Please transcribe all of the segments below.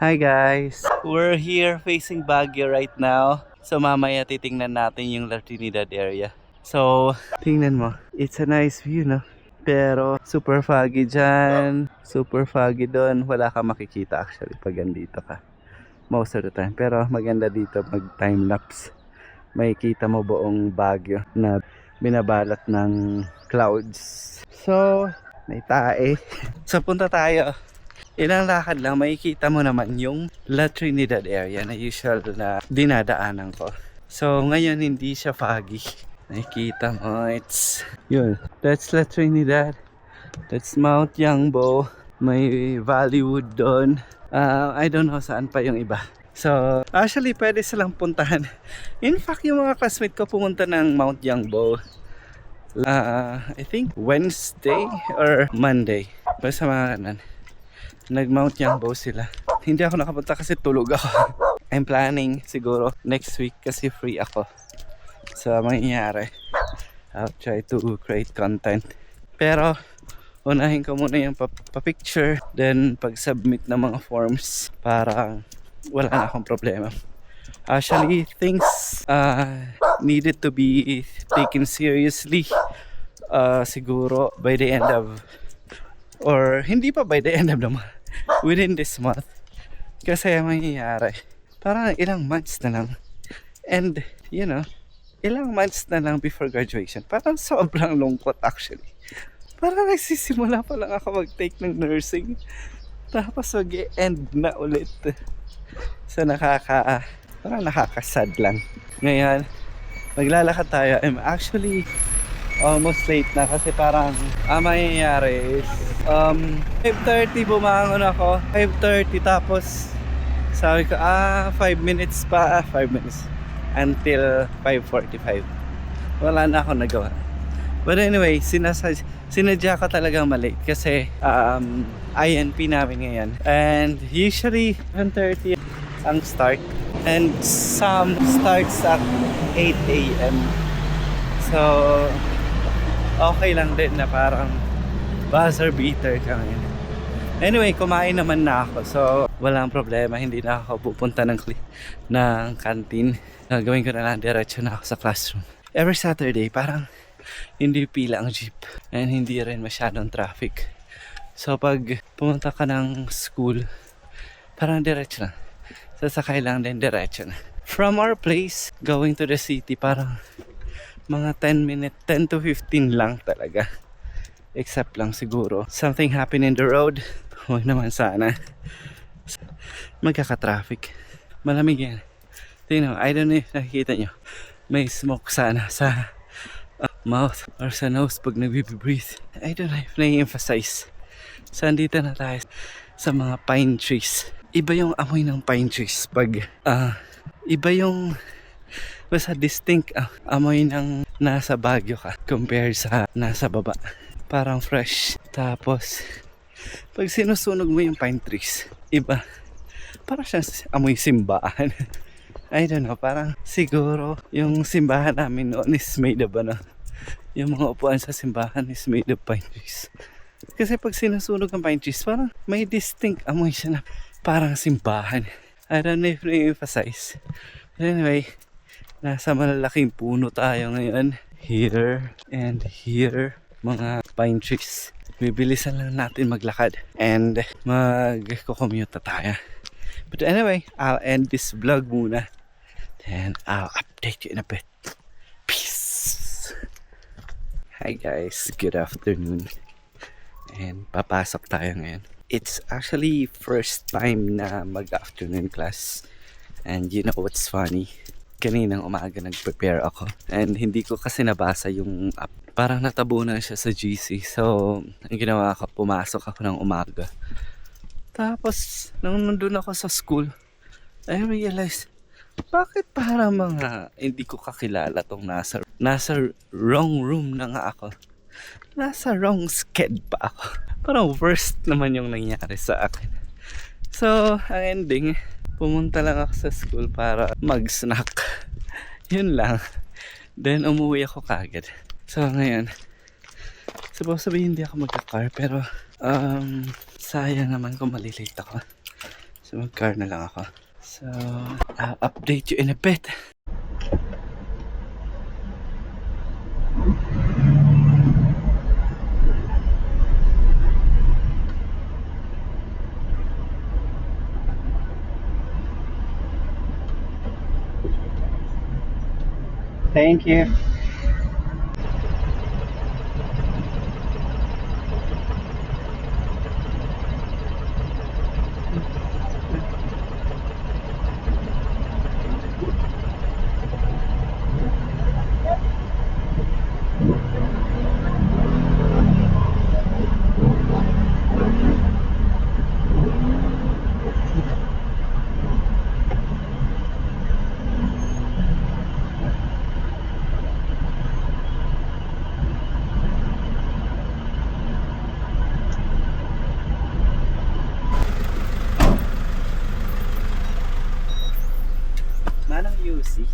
Hi guys! We're here facing Baguio right now. So mamaya titingnan natin yung La Trinidad area. So, tingnan mo. It's a nice view, no? Pero super foggy dyan. Super foggy doon. Wala kang makikita actually pag andito ka. Most of the time. Pero maganda dito mag time lapse. Makikita mo buong Baguio na binabalat ng clouds. So, may tae. So punta tayo. Ilang lakad lang, makikita mo naman yung La Trinidad area na usual na dinadaanan ko. So, ngayon hindi siya foggy. Nakikita mo, it's yun. That's La Trinidad. That's Mount Yangbo. May Valleywood doon. I don't know saan pa yung iba. So, actually, pwede silang puntahan. In fact, yung mga classmate ko pumunta ng Mount Yangbo. I think Wednesday or Monday. Basta mga kanan. Nag-Mount Yangbo sila. Hindi ako nakapunta kasi tulog ako. I'm planning siguro next week kasi free ako. So, mangyayari, I'll try to create content. Pero, unahin ko muna yung pa-picture. Then, pag-submit ng mga forms, parang wala na akong problema. Actually, things needed to be taken seriously. Siguro by the end of, or hindi pa by the end of the month, within this month. Kasi mangyayari, parang ilang months na lang. And, you know, ilang months na lang before graduation. Parang sobrang lungkot actually. Parang nagsisimula pa lang ako mag-take ng nursing. Tapos mag-end na ulit. So parang nakakasad lang. Ngayon, maglalakad tayo. I'm actually almost late na kasi parang mangyayari is 5:30 bumangon ako. 5:30 tapos sabi ko 5 minutes pa 5 minutes until 5:45. Wala na ako nagawa. But anyway, sinadya ko talagang malate kasi INP namin ngayon. And usually 7:30 ang start. And some starts at 8 a.m. So okay lang din na parang buzzer beater ka ngayon. Anyway, kumain naman na ako. So, walang problema. Hindi na ako pupunta ng canteen. Gagawin ko na lang, diretso na ako sa classroom. Every Saturday, parang hindi pila ang jeep. And hindi rin masyadong traffic. So, pag pumunta ka ng school, parang diretso na. Sasakay lang din, diretso na. From our place, going to the city, parang mga 10 to 15 lang talaga. Except lang siguro something happened in the road. Huwag naman sana. Magkaka-traffic. Malamig yan. Tingnan, I don't know if nakikita nyo. May smoke sana sa mouth or sa nose pag nag-breathe. I don't know if na-emphasize. So, andito na tayo sa mga pine trees. Iba yung amoy ng pine trees pag iba yung basta distinct amoy ng nasa Baguio ka compared sa nasa baba. Parang fresh. Tapos pag sinusunog mo yung pine trees, iba. Parang siya amoy simbahan. I don't know, parang siguro yung simbahan namin noon is made of yung mga upuan sa simbahan is made of pine trees. Kasi pag sinusunog ng pine trees, parang may distinct amoy siya na parang simbahan. I don't know if na-emphasize. But anyway, nasa malalaking puno tayo ngayon. Here and here. Mga pine trees. Bibilisan lang natin maglakad. And mag-commute tayo. But anyway, I'll end this vlog muna. Then I'll update you in a bit. Peace! Hi guys, good afternoon. And papasok tayo ngayon. It's actually first time na mag-afternoon class. And you know what's funny? Kaninang umaga nag-prepare ako. And hindi ko kasi nabasa yung app. Parang natabunan siya sa GC. So, ang ginawa ko, pumasok ako ng umaga. Tapos, nung nandun ako sa school, I realized, bakit parang mga hindi ko kakilala tong nasa wrong room na nga ako. Nasa wrong sked pa ako. Parang worst naman yung nangyari sa akin. So, ang ending, pumunta lang ako sa school para mag-snack. Yun lang. Then, umuwi ako kagad. So, ngayon, supposed to be hindi ako magka-car, pero sayang naman kung malilate ako. So, So mag-car na lang ako. So, I'll update you in a bit. Thank you. Manang UC.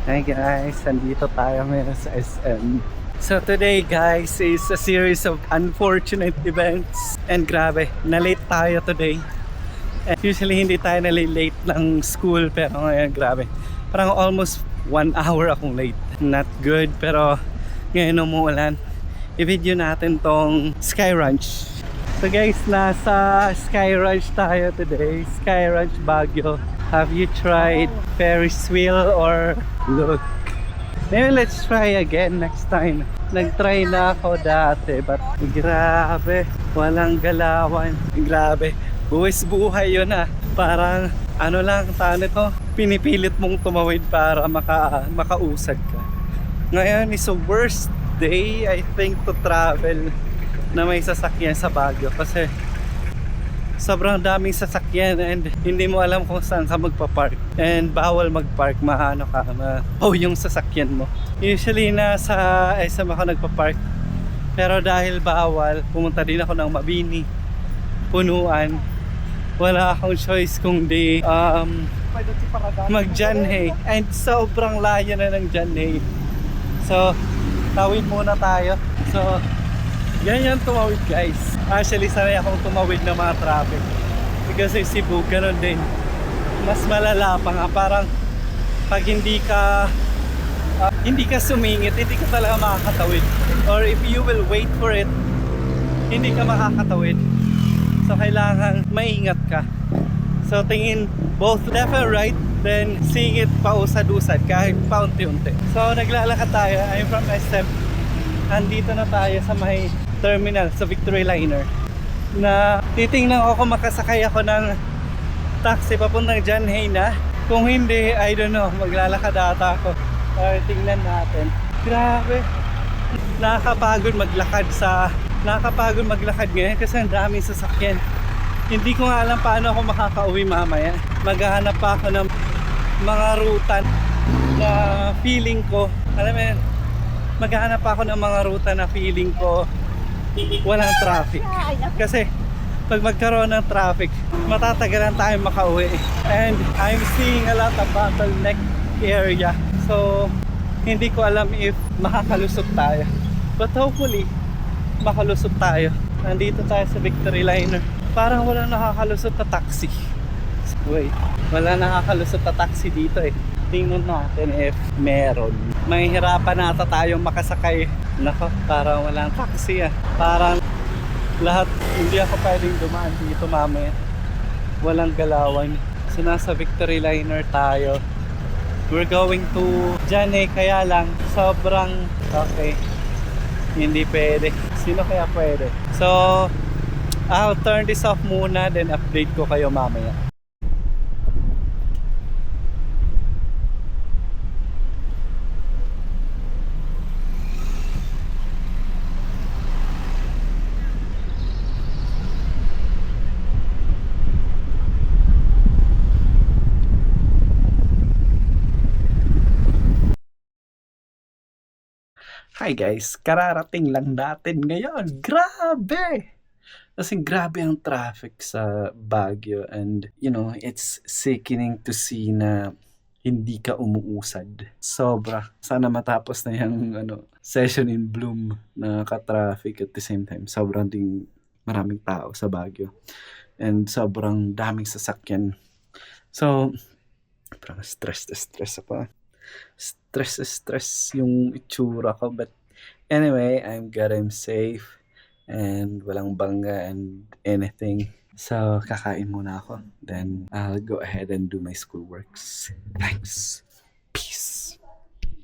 Hi guys, nandito tayo ngayon sa SM. So today guys is a series of unfortunate events. And grabe, na-late tayo today. And usually hindi tayo na-late ng school, pero ngayon grabe. Parang almost 1 hour akong late. Not good, pero ngayon umuulan. I-video natin tong Sky Ranch. So guys, nasa Sky Ranch tayo today. Sky Ranch Baguio. Have you tried Ferris wheel or look? Maybe let's try again next time. Nag-try na ako dati, but grabe, walang galawan. Grabe, buwis buhay yun ah. Parang ano lang, tano to, pinipilit mong tumawid para makausad ka. Ngayon is the worst day I think to travel na may sasakyan sa Baguio kasi sobrang daming sasakyan and hindi mo alam kung saan ka magpa-park, and bawal mag-park, yung sasakyan mo. Usually nasa SM ako nagpa-park, pero dahil bawal, pumunta din ako ng Mabini, punuan. Wala akong choice kung di mag-Janhay, and sobrang layo na ng Janhay. So tawid muna tayo. So yan tumawid guys. Actually sanay akong tumawid ng mga traffic because in Cebu ganun din, mas malala pa nga. Parang pag hindi ka sumingit, hindi ka talaga makakatawid, or if you will wait for it, hindi ka makakatawid. So kailangan maingat ka. So tingin both left and right, then singit pausad-usad kahit paunti-unti. So naglalakad tayo. I'm from SM. Andito na tayo sa may terminal, sa Victory Liner, na titingnan ko kung makasakay ako ng taxi papuntang Janhay na. Kung hindi, I don't know, maglalakad ata ako. Tingnan natin. Grabe, nakakapagod maglakad ngayon kasi ang daming sasakyan. Hindi ko nga alam paano ako makakauwi mamaya. Maghahanap pa ako ng mga ruta na feeling ko, alam mo yun, maghahanap ako ng mga ruta na feeling ko walang traffic. Kasi pag magkaroon ng traffic, matatagalan tayo makauwi. And I'm seeing a lot of bottleneck area. So hindi ko alam if makakalusot tayo. But hopefully makalusot tayo. Nandito tayo sa Victory Liner. Parang walang nakakalusot na taxi. Wait, wala nakakalusot na taxi dito eh. Tingnan natin if meron. Mahihirapan nata tayong makasakay. Nako, parang walang taxi ah. Parang lahat, hindi ako pwedeng dumaan dito mamaya. Walang galawan. So nasa Victory Liner tayo. We're going to Janhay, kaya lang sobrang okay. Hindi pwede. Sino kaya pwede? So I'll turn this off muna, then update ko kayo mamaya. Hi guys, kararating lang natin ngayon. Grabe! Kasi grabe ang traffic sa Baguio and it's sickening to see na hindi ka umuusad. Sobra. Sana matapos na yung session in Bloom na ka-traffic at the same time. Sobrang ding maraming tao sa Baguio. And sobrang daming sasakyan. So, parang stress na stress ako. Stress yung itsura ko. But anyway, I'm glad I'm safe and walang bangga and anything. So, kakain muna ako. Then, I'll go ahead and do my schoolworks. Thanks!